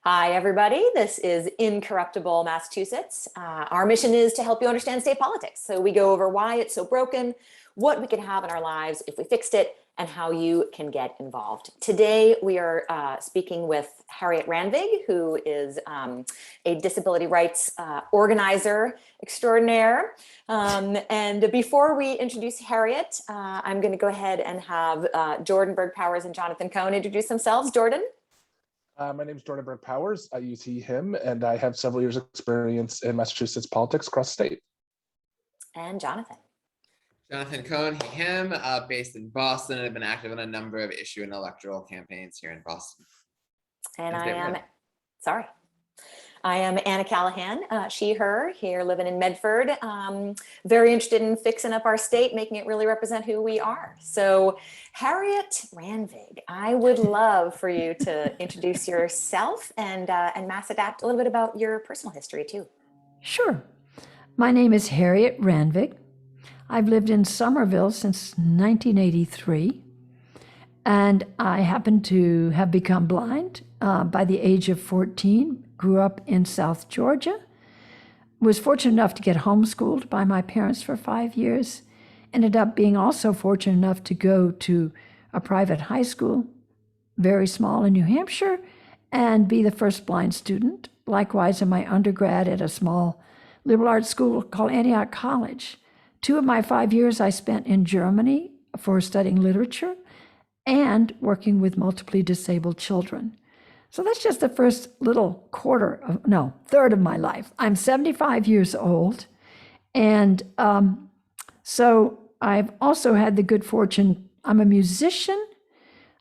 Hi, everybody. This is Incorruptible Massachusetts. Our mission is to help you understand state politics. So we go over why it's so broken, what we can have in our lives if we fixed it, and how you can get involved. Today, we are speaking with Harriotte Ranvig, who is a disability rights organizer extraordinaire. And before we introduce Harriotte, I'm going to go ahead and have Jordan Berg Powers and Jonathan Cohn introduce themselves. Jordan? My name is Rotenberg Powers. I use he, him, and I have several years of experience in Massachusetts politics across the state. And Jonathan. Jonathan Cohn, he, him, based in Boston, and have been active in a number of issue and electoral campaigns here in Boston. And I am Anna Callahan, she, her, here living in Medford. Very interested in fixing up our state, making it really represent who we are. So Harriotte Ranvig, I would love for you to introduce yourself and Mass Adapt a little bit about your personal history too. Sure. My name is Harriotte Ranvig. I've lived in Somerville since 1983. And I happen to have become blind by the age of 14, grew up in South Georgia, was fortunate enough to get homeschooled by my parents for 5 years, ended up being also fortunate enough to go to a private high school, very small in New Hampshire, and be the first blind student. Likewise, in my undergrad at a small liberal arts school called Antioch College. 2 of my 5 years I spent in Germany for studying literature and working with multiply disabled children. So that's just the first little third of my life. I'm 75 years old. And so I've also had the good fortune, I'm a musician.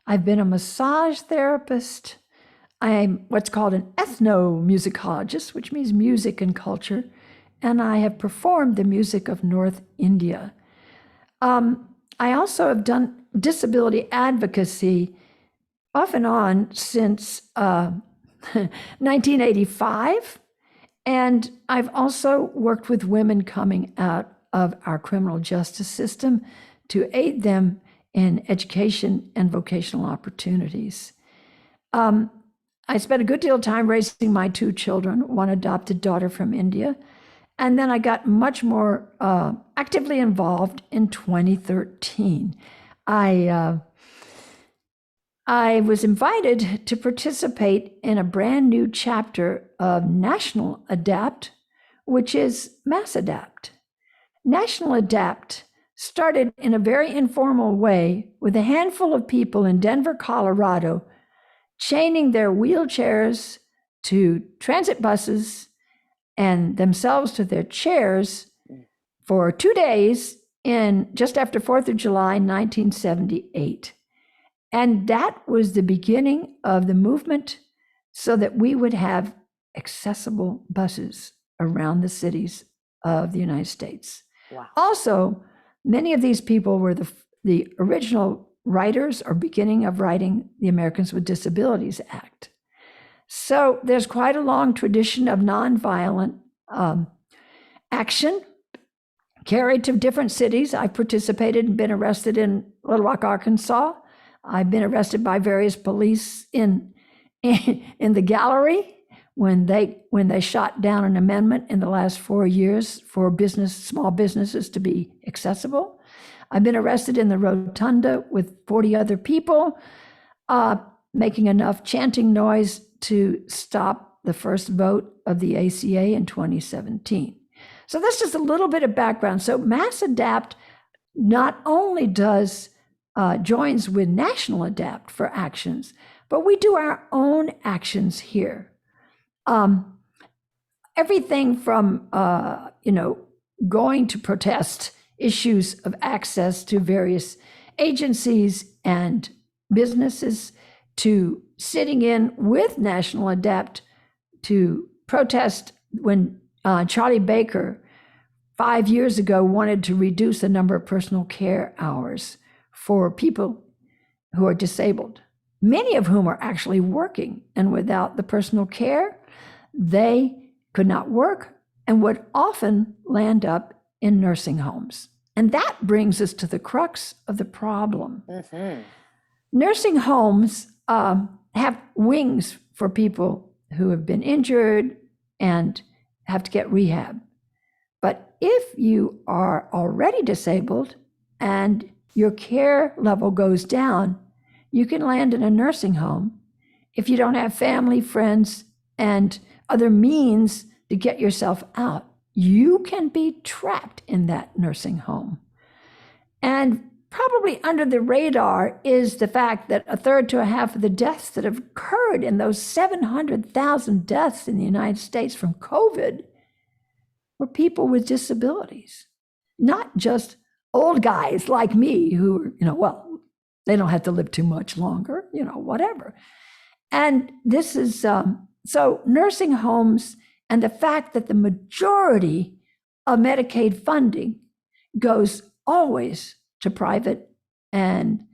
I've been a massage therapist. I'm what's called an ethnomusicologist, which means music and culture. And I have performed the music of North India. I also have done disability advocacy off and on since 1985. And I've also worked with women coming out of our criminal justice system to aid them in education and vocational opportunities. I spent a good deal of time raising my 2 children, one adopted daughter from India. And then I got much more actively involved in 2013. I was invited to participate in a brand new chapter of National Adapt, which is Mass Adapt. National Adapt started in a very informal way with a handful of people in Denver, Colorado, chaining their wheelchairs to transit buses and themselves to their chairs for 2 days in just after 4th of July, 1978. And that was the beginning of the movement so that we would have accessible buses around the cities of the United States. Wow. Also, many of these people were the original writers or beginning of writing the Americans with Disabilities Act. So there's quite a long tradition of nonviolent action carried to different cities. I've participated and been arrested in Little Rock, Arkansas. I've been arrested by various police in the gallery when they shot down an amendment in the last 4 years for small businesses to be accessible. I've been arrested in the rotunda with 40 other people, making enough chanting noise to stop the first vote of the ACA in 2017. So that's just a little bit of background. So Mass Adapt not only joins with National Adapt for actions, but we do our own actions here. Everything from going to protest issues of access to various agencies and businesses, to sitting in with National Adapt to protest when Charlie Baker 5 years ago wanted to reduce the number of personal care hours for people who are disabled, many of whom are actually working, and without the personal care, they could not work and would often land up in nursing homes. And that brings us to the crux of the problem. Mm-hmm. Nursing homes have wings for people who have been injured and have to get rehab. But if you are already disabled and your care level goes down, you can land in a nursing home. If you don't have family, friends, and other means to get yourself out, you can be trapped in that nursing home. And probably under the radar is the fact that a third to a half of the deaths that have occurred in those 700,000 deaths in the United States from COVID were people with disabilities, not just old guys like me who, well, they don't have to live too much longer, whatever. And this is, so nursing homes and the fact that the majority of Medicaid funding goes always to private and,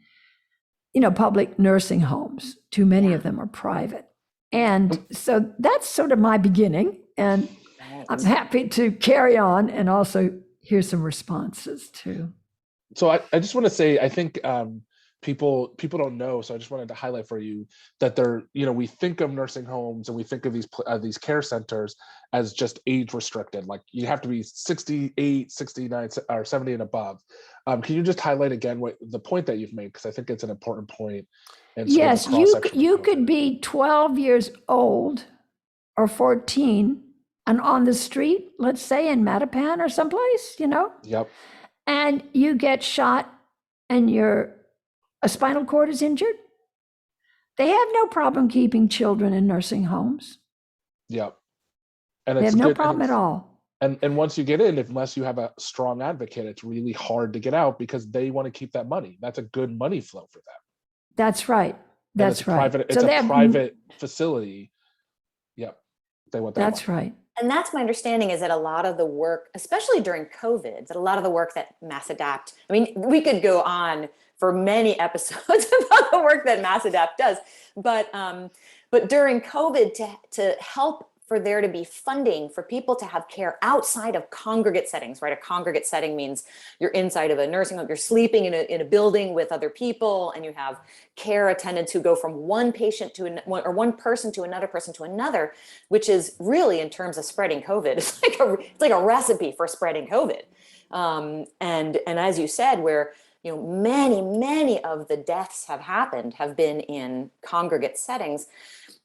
public nursing homes. Too many of them are private. And so that's sort of my beginning. And I'm happy to carry on and also hear some responses too. So I just want to say, I think people don't know. So I just wanted to highlight for you that we think of nursing homes and we think of these care centers as just age restricted. Like you have to be 68, 69, or 70 and above. Can you just highlight again the point that you've made? Because I think it's an important point. Yes, you could be 12 years old or 14 and on the street, let's say in Mattapan or someplace, Yep. And you get shot and a spinal cord is injured. They have no problem keeping children in nursing homes. Yep. And they have no problem at all. And once you get in, unless you have a strong advocate, it's really hard to get out because they want to keep that money. That's a good money flow for them. That's right. That's right. It's a private facility. Yep. They want that. That's right. And that's my understanding, is that a lot of the work, especially during COVID, that a lot of the work that Mass Adapt, we could go on for many episodes about the work that Mass Adapt does, but during COVID, to help for there to be funding for people to have care outside of congregate settings, right? A congregate setting means you're inside of a nursing home, you're sleeping in a building with other people, and you have care attendants who go from one patient to one person to another, which is really, in terms of spreading COVID, it's like a recipe for spreading COVID. And as you said, where many of the deaths have been in congregate settings.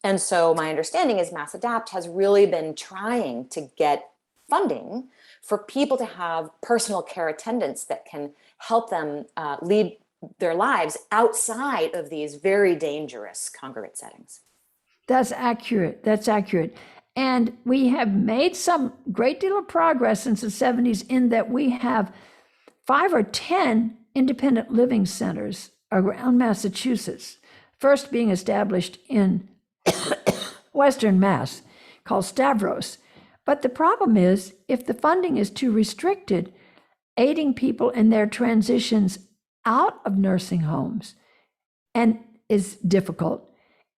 And so my understanding is Mass Adapt has really been trying to get funding for people to have personal care attendants that can help them lead their lives outside of these very dangerous congregate settings. That's accurate. And we have made some great deal of progress since the 70s in that we have 5 or 10 independent living centers around Massachusetts, first being established in Western Mass, called Stavros. But the problem is, if the funding is too restricted, aiding people in their transitions out of nursing homes is difficult,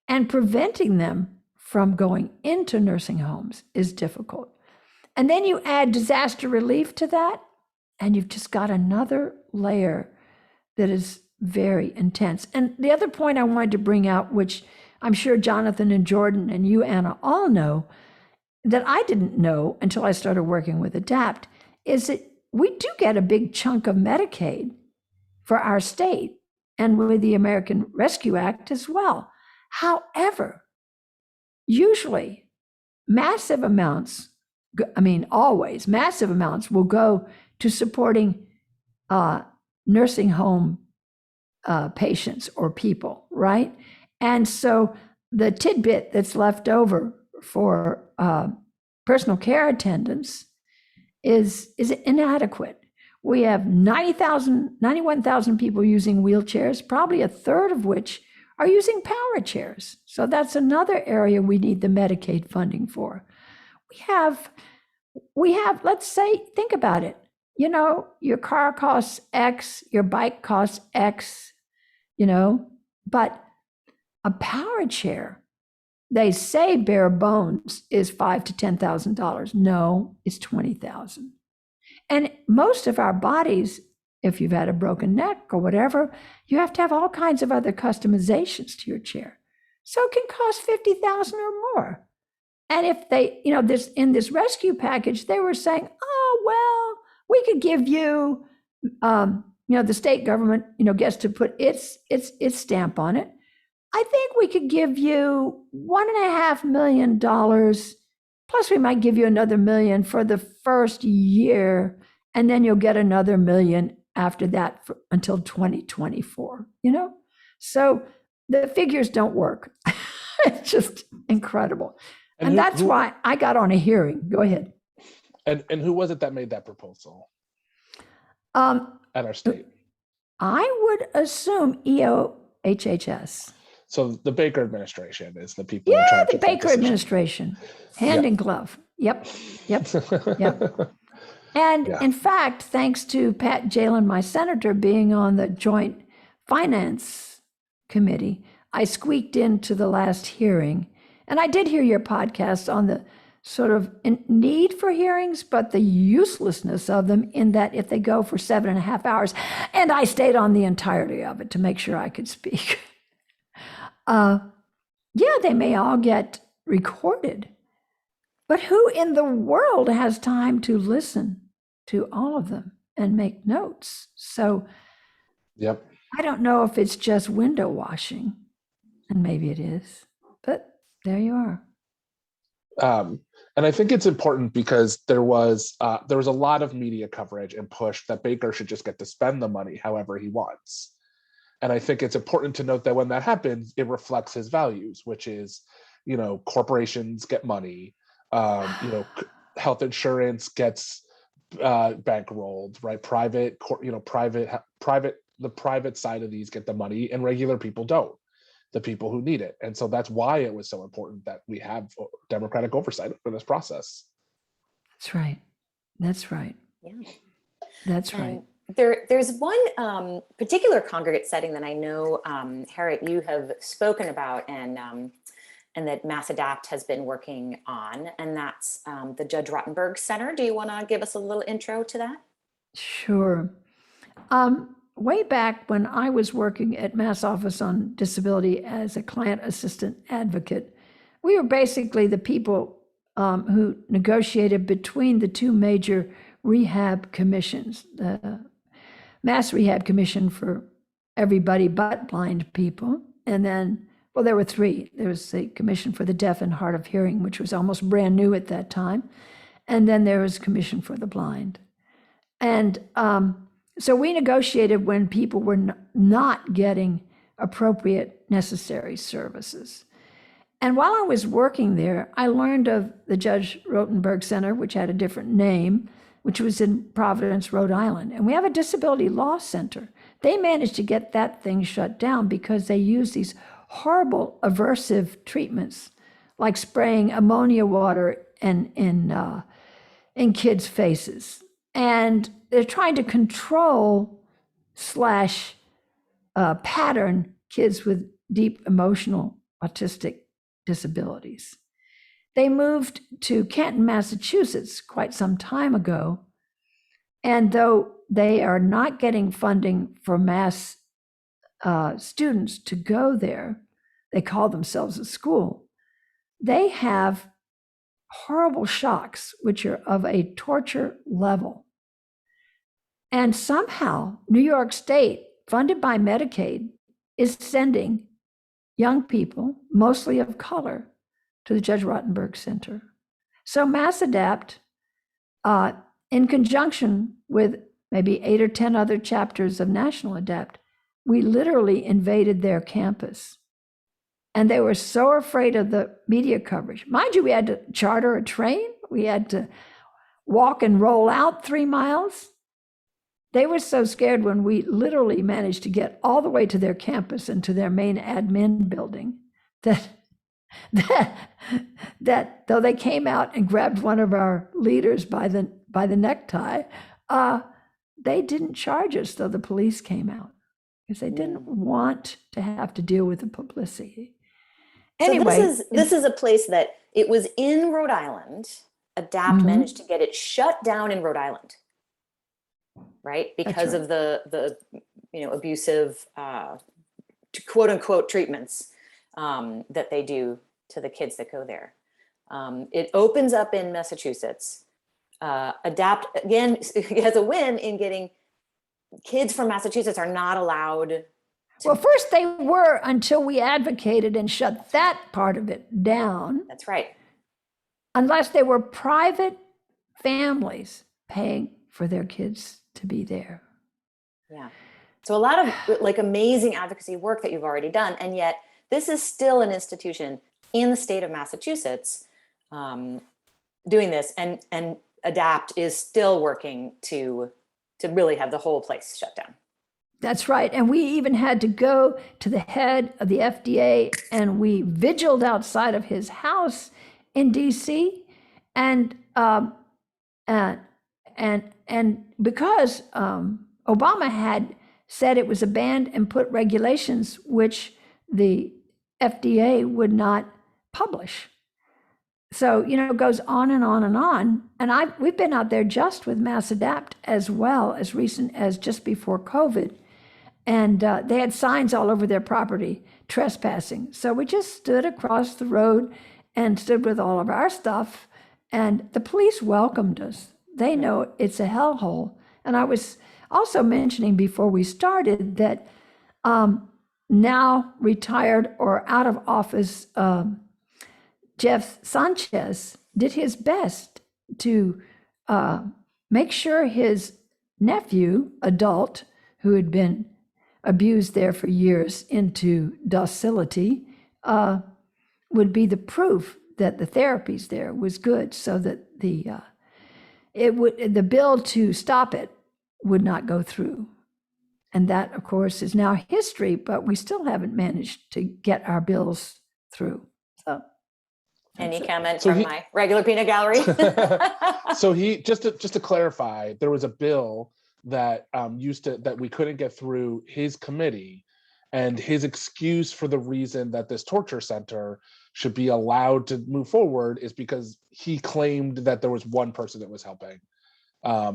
and preventing them from going into nursing homes is difficult. And then you add disaster relief to that, and you've just got another layer that is very intense. And the other point I wanted to bring out, which I'm sure Jonathan and Jordan and you, Anna, all know, that I didn't know until I started working with ADAPT, is that we do get a big chunk of Medicaid for our state and with the American Rescue Act as well. However, usually massive amounts, always massive amounts will go to supporting nursing home patients or people, right? And so the tidbit that's left over for personal care attendants is inadequate. We have 91,000 people using wheelchairs, probably a third of which are using power chairs. So that's another area we need the Medicaid funding for. We have, let's say, think about it. Your car costs X, your bike costs X, but a power chair, they say bare bones is $5,000 to $10,000. No, it's $20,000. And most of our bodies, if you've had a broken neck or whatever, you have to have all kinds of other customizations to your chair. So it can cost $50,000 or more. And if they, this in this rescue package, they were saying, oh, well, we could give you, the state government, gets to put its stamp on it. I think we could give you $1.5 million, plus we might give you another $1 million for the first year, and then you'll get another $1 million after that until 2024, So the figures don't work. It's just incredible. And that's why I got on a hearing. Go ahead. And who was it that made that proposal At our state? I would assume EOHHS. So the Baker administration is the people. Yeah, the Baker administration, hand in glove. Yep. And in fact, thanks to Pat Jalen, my senator, being on the Joint Finance Committee, I squeaked into the last hearing. And I did hear your podcast on the sort of need for hearings, but the uselessness of them in that if they go for 7.5 hours, and I stayed on the entirety of it to make sure I could speak. They may all get recorded, but who in the world has time to listen to all of them and make notes? So I don't know if it's just window washing, and maybe it is, but there you are. And I think it's important because there was a lot of media coverage and push that Baker should just get to spend the money however he wants. And I think it's important to note that when that happens, it reflects his values, which is, corporations get money, health insurance gets bankrolled, right? The private side of these get the money, and regular people don't. The people who need it. And so that's why it was so important that we have democratic oversight for this process. That's right. Yeah. That's right. There's one particular congregate setting that I know, Harriette, you have spoken about and that Mass Adapt has been working on, and that's the Judge Rotenberg Center. Do you want to give us a little intro to that? Sure. Way back when I was working at Mass Office on Disability as a client assistant advocate, we were basically the people who negotiated between the two major rehab commissions, the Mass Rehab Commission for everybody but blind people, and then, well, there were three. There was the Commission for the Deaf and Hard of Hearing, which was almost brand new at that time, and then there was Commission for the Blind. And so we negotiated when people were not getting appropriate necessary services. And while I was working there, I learned of the Judge Rotenberg Center, which had a different name, which was in Providence, Rhode Island. And we have a disability law center. They managed to get that thing shut down because they use these horrible aversive treatments, like spraying ammonia water in kids' faces. And they're trying to control / pattern kids with deep emotional autistic disabilities. They moved to Canton, Massachusetts quite some time ago. And though they are not getting funding for Mass students to go there, they call themselves a school, they have horrible shocks, which are of a torture level. And somehow New York State, funded by Medicaid, is sending young people, mostly of color, to the Judge Rotenberg Center. So Mass Adapt, in conjunction with maybe 8 or 10 other chapters of National Adapt, we literally invaded their campus. And they were so afraid of the media coverage. Mind you, we had to charter a train. We had to walk and roll out 3 miles. They were so scared when we literally managed to get all the way to their campus and to their main admin building that though they came out and grabbed one of our leaders by the necktie, they didn't charge us, though the police came out, because they didn't want to have to deal with the publicity. Anyway, so this is a place that it was in Rhode Island. Adapt managed to get it shut down in Rhode Island, right? Because of the abusive quote unquote treatments that they do to the kids that go there. It opens up in Massachusetts. Adapt, again, has a win in getting kids from Massachusetts are not allowed. Well, first they were until we advocated and shut that part of it down, That's right. unless they were private families paying for their kids to be there. Yeah. So a lot of like amazing advocacy work that you've already done. And yet this is still an institution in the state of Massachusetts doing this, and Adapt is still working to really have the whole place shut down. That's right. And we even had to go to the head of the FDA, and we vigiled outside of his house in DC. And because Obama had said it was a ban and put regulations which the FDA would not publish. So, it goes on and on and on. And we've been out there just with Mass Adapt as well, as recent as just before COVID. And they had signs all over their property, trespassing. So we just stood across the road and stood with all of our stuff. And the police welcomed us. They know it's a hellhole. And I was also mentioning before we started that now retired or out of office Jeff Sanchez did his best to make sure his nephew, adult, who had been abused there for years into docility, would be the proof that the therapies there was good, so that the bill to stop it would not go through. And that, of course, is now history, but we still haven't managed to get our bills through. So, any comment from my regular peanut gallery? So he just to clarify, there was a bill that that we couldn't get through his committee, and his excuse for the reason that this torture center should be allowed to move forward is because he claimed that there was one person that was helping,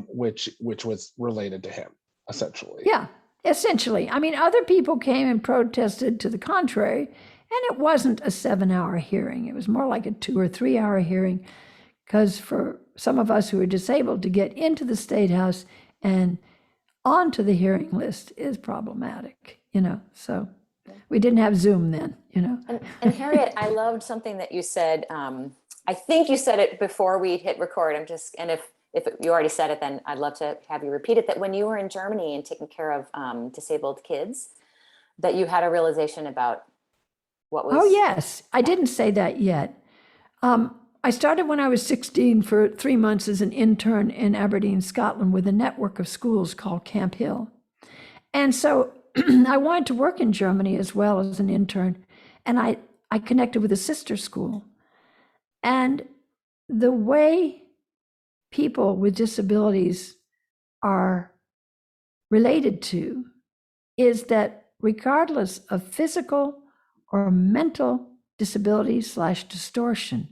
which was related to him, essentially. Yeah, essentially. I mean, other people came and protested to the contrary, and it wasn't a 7-hour hearing. It was more like a 2 or 3 hour hearing, because for some of us who are disabled, to get into the State House and onto the hearing list is problematic, so we didn't have Zoom then, And Harriette, I loved something that you said. I think you said it before we hit record. And if you already said it, then I'd love to have you repeat it, that when you were in Germany and taking care of disabled kids, that you had a realization about what was... Oh, yes. I didn't say that yet. I started when I was 16 for 3 months as an intern in Aberdeen, Scotland, with a network of schools called Camp Hill. And so I wanted to work in Germany as well as an intern. And I connected with a sister school. And the way people with disabilities are related to is that regardless of physical or mental disability / distortion,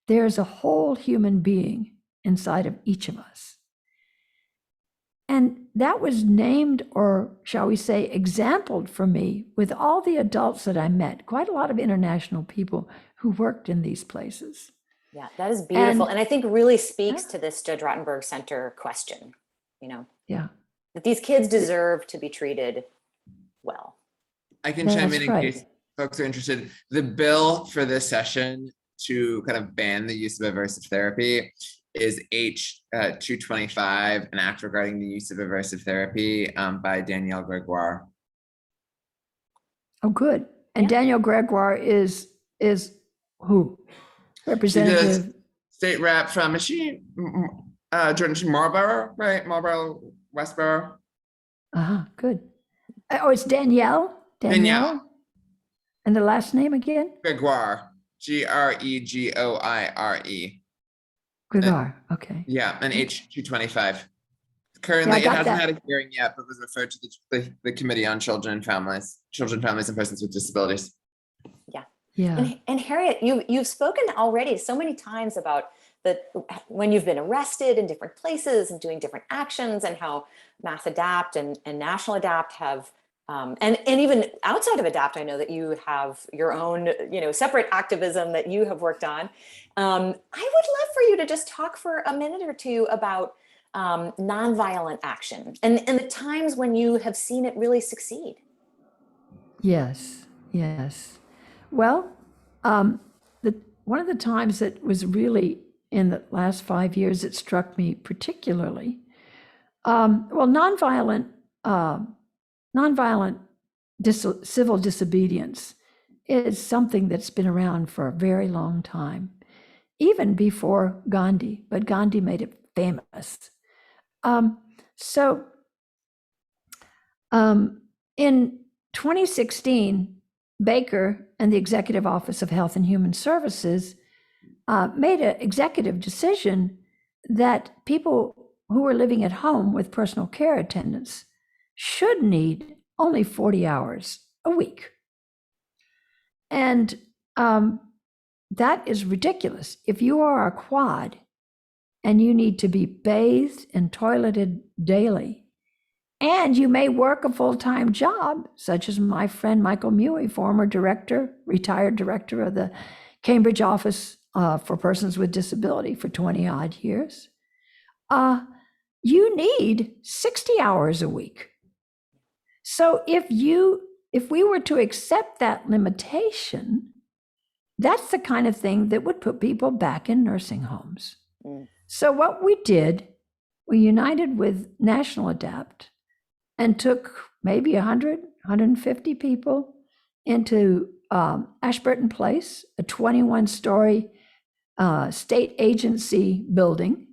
there's a whole human being inside of each of us. And that was named, or shall we say, exampled for me with all the adults that I met, quite a lot of international people who worked in these places. Yeah, that is beautiful. And I think really speaks to this Judge Rotenberg Center question, Yeah. that these kids deserve to be treated well. I can chime in case folks are interested. The bill for this session to kind of ban the use of aversive therapy is H 225, an act regarding the use of aversive therapy by Danielle Gregoire. Oh, good. And Danielle Gregoire is who? Representative? State rep from, is she Marlborough, right? Marlborough, Westboro. Good. Oh, it's Danielle? Danielle. And the last name again? Gregoire, Gregoire. Gregoire, okay. Yeah, and H 225. Currently, it hasn't had a hearing yet, but was referred to the Committee on Children, Families, and Persons with Disabilities. Yeah. And Harriette, you've spoken already so many times about when you've been arrested in different places and doing different actions, and how Mass Adapt and National Adapt have And even outside of ADAPT, I know that you have your own, separate activism that you have worked on. I would love for you to just talk for a minute or two about nonviolent action and the times when you have seen it really succeed. Yes, yes. Well, one of the times that was really in the last 5 years that struck me particularly, nonviolent civil disobedience is something that's been around for a very long time, even before Gandhi, but Gandhi made it famous. In 2016, Baker and the Executive Office of Health and Human Services made an executive decision that people who were living at home with personal care attendants should need only 40 hours a week. And that is ridiculous. If you are a quad and you need to be bathed and toileted daily, and you may work a full-time job, such as my friend Michael Mewey, former director, retired director of the Cambridge Office for Persons with Disability for 20 odd years, you need 60 hours a week. So if we were to accept that limitation, that's the kind of thing that would put people back in nursing homes. So what we did, we united with National ADAPT and took maybe 100, 150 people into Ashburton Place, a 21-story state agency building.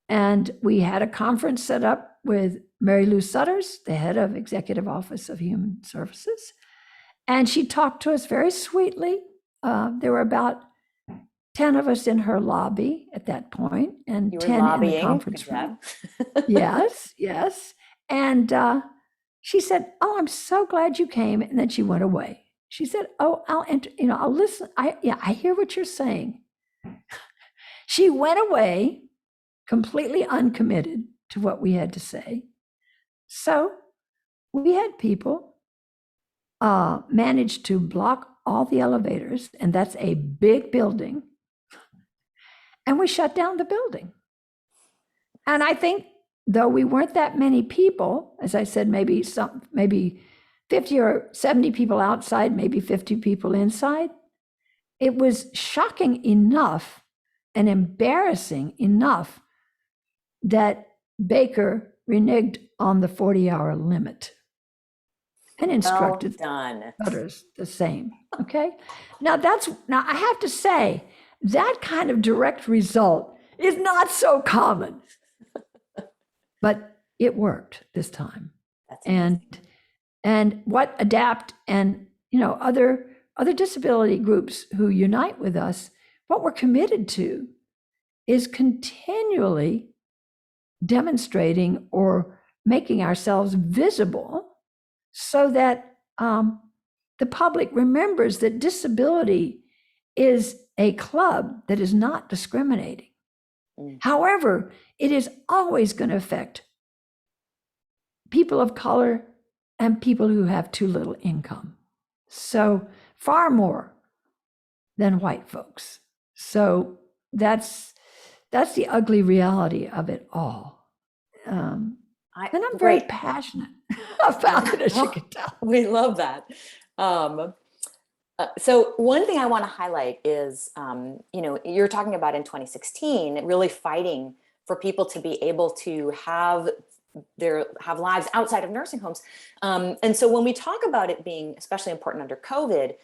And we had a conference set up with Mary Lou Sutters, the head of Executive Office of Human Services. And she talked to us very sweetly. There were about 10 of us in her lobby at that point, and You were 10 lobbying. in the conference room. Good job. Yes. And she said, "Oh, I'm so glad you came." And then she went away. She said, "Oh, I'll listen. I hear what you're saying." She went away completely uncommitted to what we had to say. So we had people manage to block all the elevators, and that's a big building. And we shut down the building. And I think, though we weren't that many people, as I said, maybe 50 or 70 people outside, maybe 50 people inside, it was shocking enough and embarrassing enough that Baker reneged on the 40-hour limit and instructed others the same. Okay. Now I have to say, that kind of direct result is not so common, but it worked this time. And what ADAPT and other disability groups who unite with us, what we're committed to is continually demonstrating or making ourselves visible so that the public remembers that disability is a club that is not discriminating. However, it is always going to affect people of color and people who have too little income. So far more than white folks. So that's the ugly reality of it all. And I'm very passionate about it, as you can tell. We love that. So one thing I want to highlight is, you're talking about in 2016, really fighting for people to be able to have lives outside of nursing homes. And so when we talk about it being especially important under COVID,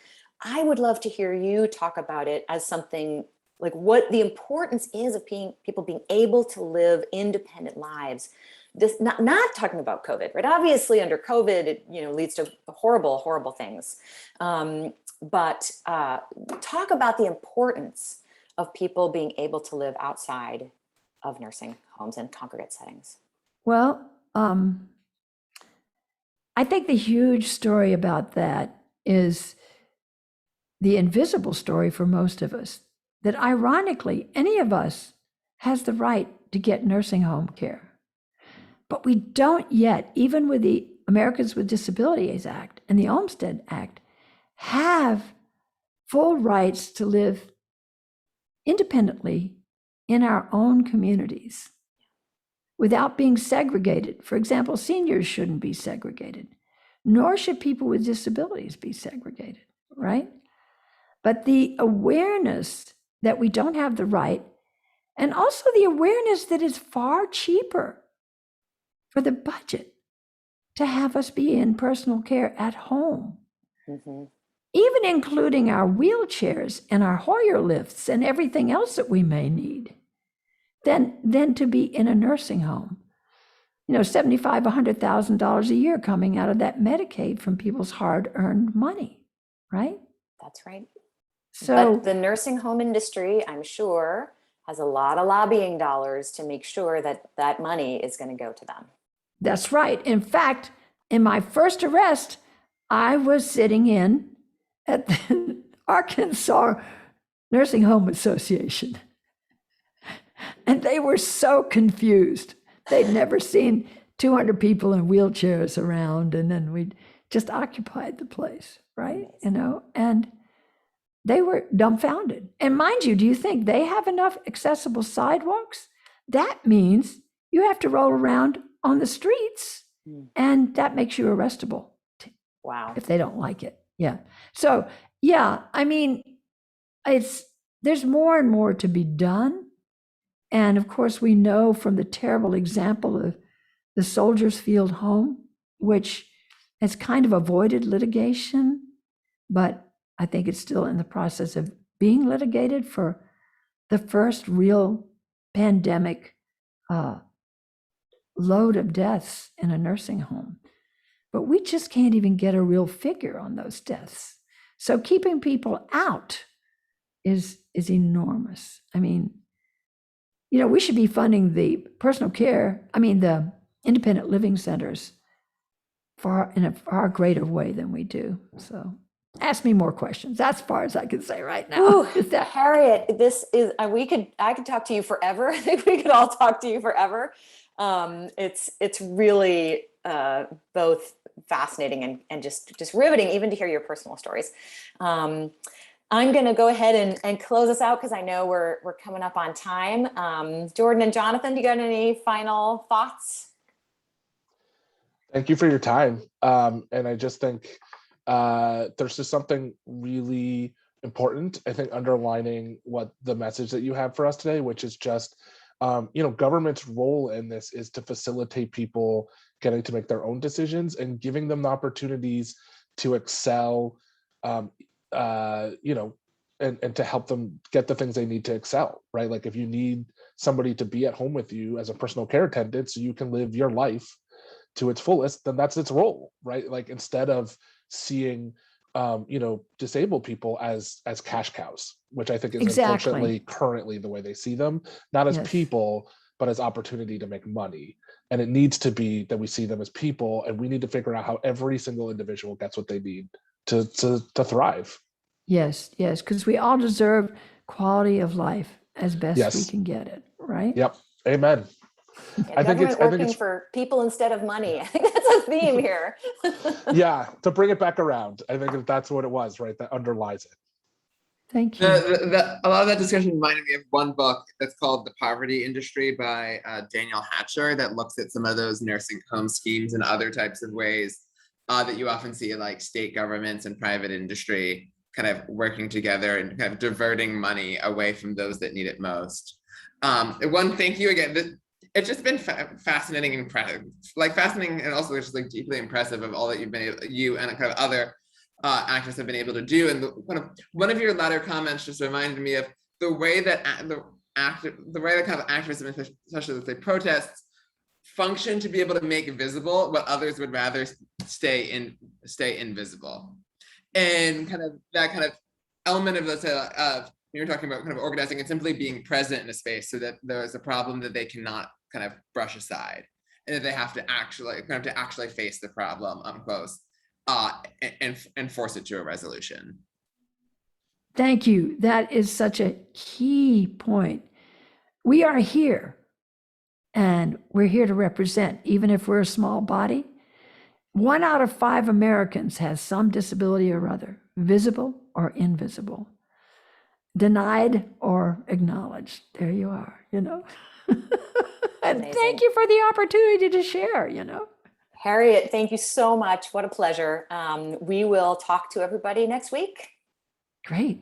I would love to hear you talk about it as something like what the importance is of people being able to live independent lives. This not talking about COVID, right? Obviously under COVID, it leads to horrible, horrible things. But talk about the importance of people being able to live outside of nursing homes and congregate settings. Well, I think the huge story about that is the invisible story for most of us, that ironically, any of us has the right to get nursing home care. But we don't yet, even with the Americans with Disabilities Act and the Olmstead Act have full rights to live independently in our own communities without being segregated. For example, seniors shouldn't be segregated, nor should people with disabilities be segregated, right? But the awareness that we don't have the right, and also the awareness that it's far cheaper for the budget to have us be in personal care at home, even including our wheelchairs and our Hoyer lifts and everything else that we may need, than to be in a nursing home. You know, $75,000, $100,000 a year coming out of that Medicaid from people's hard-earned money, right? That's right. So but the nursing home industry, I'm sure, has a lot of lobbying dollars to make sure that that money is going to go to them. that's right. In fact, in my first arrest, I was sitting in at the Arkansas Nursing Home Association. And they were so confused. They'd never seen 200 people in wheelchairs around, and then we just occupied the place, right? You know, and they were dumbfounded. And mind you, do you think they have enough accessible sidewalks? That means you have to roll around on the streets, and that makes you arrestable. Wow. If they don't like it. Yeah. So, yeah, I mean, there's more and more to be done. And of course, we know from the terrible example of the Soldiers Field home, which has kind of avoided litigation, but I think it's still in the process of being litigated for the first real pandemic load of deaths in a nursing home. But we just can't even get a real figure on those deaths. So keeping people out is enormous. I mean, you know, we should be funding the the independent living centers in a far greater way than we do. So ask me more questions. That's as far as I can say right now. Ooh, Harriotte, this is, I could talk to you forever. I think we could all talk to you forever. It's really both fascinating and just riveting, even to hear your personal stories. I'm going to go ahead and close us out because I know we're coming up on time. Jordan and Jonathan, do you got any final thoughts? Thank you for your time. And I just think there's just something really important, I think, underlining what the message that you have for us today, which is just, government's role in this is to facilitate people getting to make their own decisions and giving them the opportunities to excel, and to help them get the things they need to excel, right? Like if you need somebody to be at home with you as a personal care attendant so you can live your life to its fullest, then that's its role, right? Like instead of seeing, disabled people as cash cows, which I think is unfortunately currently the way they see them, not as people, but as opportunity to make money. And it needs to be that we see them as people, and we need to figure out how every single individual gets what they need to thrive. Yes, because we all deserve quality of life as best we can get it, right? Yep. Amen. Yeah, I think it's working for people instead of money. I think that's a theme here. Yeah, to bring it back around. I think that's what it was, right? That underlies it. Thank you. A lot of that discussion reminded me of one book that's called The Poverty Industry by Daniel Hatcher that looks at some of those nursing home schemes and other types of ways that you often see like state governments and private industry kind of working together and kind of diverting money away from those that need it most. Thank you again. It's just been fascinating and impressive, fascinating and also just deeply impressive of all that you and kind of other actors have been able to do. And one of your latter comments just reminded me of the way that the way that kind of activism, especially let's say protests, function to be able to make visible what others would rather stay invisible. And kind of that kind of element of, let's say, you're talking about kind of organizing and simply being present in a space so that there is a problem that they cannot kind of brush aside, and that they have to actually face the problem up close and force it to a resolution. Thank you. That is such a key point. We are here, and we're here to represent, even if we're a small body. 1 out of 5 Americans has some disability or other, visible or invisible, denied or acknowledged. There you are, you know. And thank you for the opportunity to share, you know. Harriotte, thank you so much. What a pleasure. We will talk to everybody next week. Great.